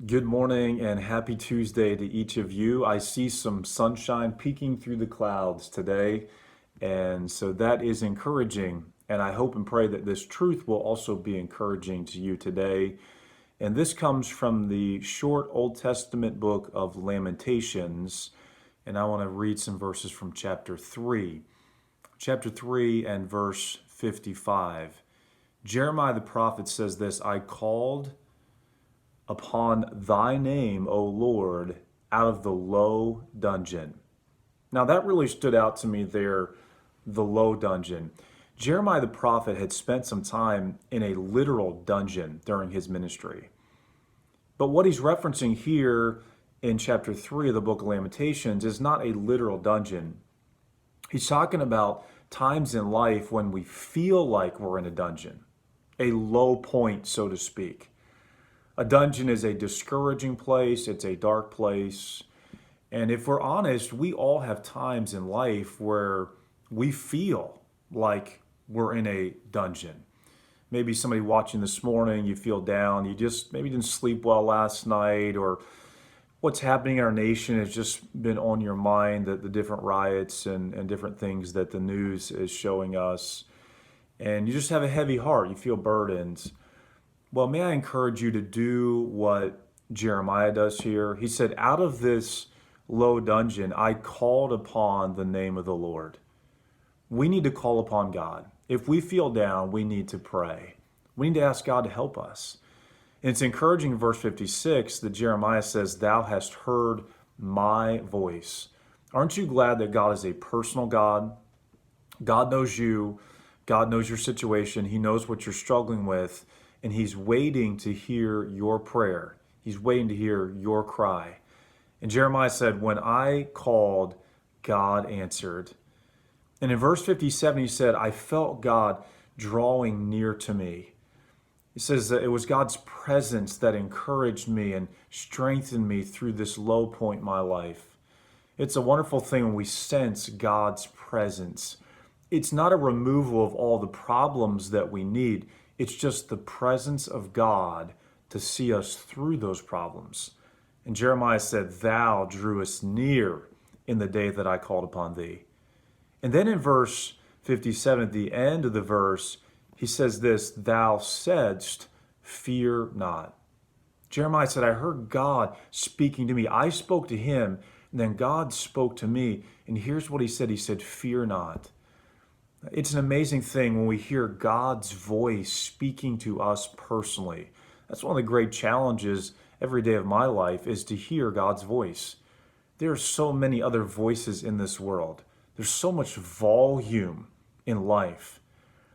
Good morning and happy Tuesday to each of you. I see some sunshine peeking through the clouds today, and so that is encouraging. And I hope and pray that this truth will also be encouraging to you today. And this comes from the short Old Testament book of Lamentations, and I want to read some verses from chapter 3. Chapter 3 and verse 55. Jeremiah the prophet says this, I called upon thy name, O Lord, out of the low dungeon. Now that really stood out to me there, the low dungeon. Jeremiah the prophet had spent some time in a literal dungeon during his ministry. But what he's referencing here in chapter 3 of the book of Lamentations is not a literal dungeon. He's talking about times in life when we feel like we're in a dungeon, a low point, so to speak. A dungeon is a discouraging place, it's a dark place. And if we're honest, we all have times in life where we feel like we're in a dungeon. Maybe somebody watching this morning, you feel down, you just maybe didn't sleep well last night, or what's happening in our nation has just been on your mind, the different riots and different things that the news is showing us. And you just have a heavy heart, you feel burdened. Well, may I encourage you to do what Jeremiah does here? He said, out of this low dungeon, I called upon the name of the Lord. We need to call upon God. If we feel down, we need to pray. We need to ask God to help us. And it's encouraging in verse 56 that Jeremiah says, thou hast heard my voice. Aren't you glad that God is a personal God? God knows you. God knows your situation. He knows what you're struggling with. And he's waiting to hear your prayer. He's waiting to hear your cry. And Jeremiah said, when I called, God answered. And in verse 57, he said, I felt God drawing near to me. He says that it was God's presence that encouraged me and strengthened me through this low point in my life. It's a wonderful thing when we sense God's presence. It's not a removal of all the problems that we need. It's just the presence of God to see us through those problems. And Jeremiah said, thou drewest near in the day that I called upon thee. And then in verse 57, at the end of the verse, he says this, thou saidst, fear not. Jeremiah said, I heard God speaking to me. I spoke to him, and then God spoke to me. And here's what he said. He said, fear not. It's an amazing thing when we hear God's voice speaking to us personally. That's one of the great challenges every day of my life is to hear God's voice. There are so many other voices in this world. There's so much volume in life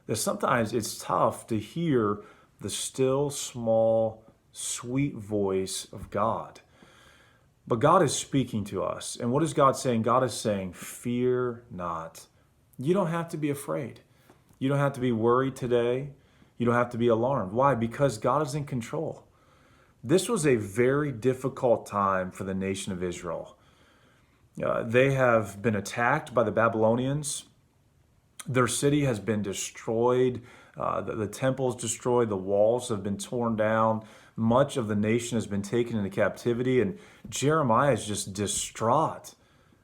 that sometimes it's tough to hear the still, small, sweet voice of God. But God is speaking to us. And what is God saying? God is saying, fear not. You don't have to be afraid. You don't have to be worried today. You don't have to be alarmed. Why? Because God is in control. This was a very difficult time for the nation of Israel. They have been attacked by the Babylonians. Their city has been destroyed. The temple is destroyed. The walls have been torn down. Much of the nation has been taken into captivity. And Jeremiah is just distraught.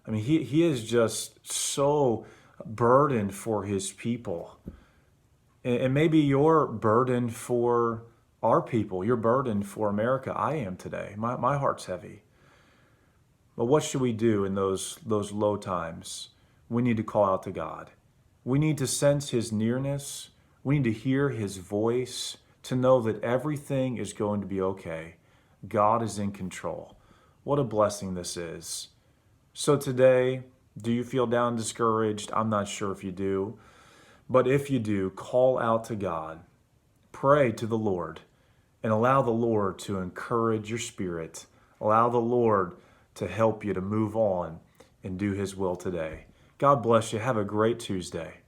I mean, he is just so burdened for his people. And maybe you're burdened for our people. You're burdened for America. I am today. My heart's heavy. But what should we do in those low times? We need to call out to God. We need to sense his nearness. We need to hear his voice to know that everything is going to be okay. God is in control. What a blessing this is. So today, do you feel down and discouraged? I'm not sure if you do. But if you do, call out to God. Pray to the Lord and allow the Lord to encourage your spirit. Allow the Lord to help you to move on and do his will today. God bless you. Have a great Tuesday.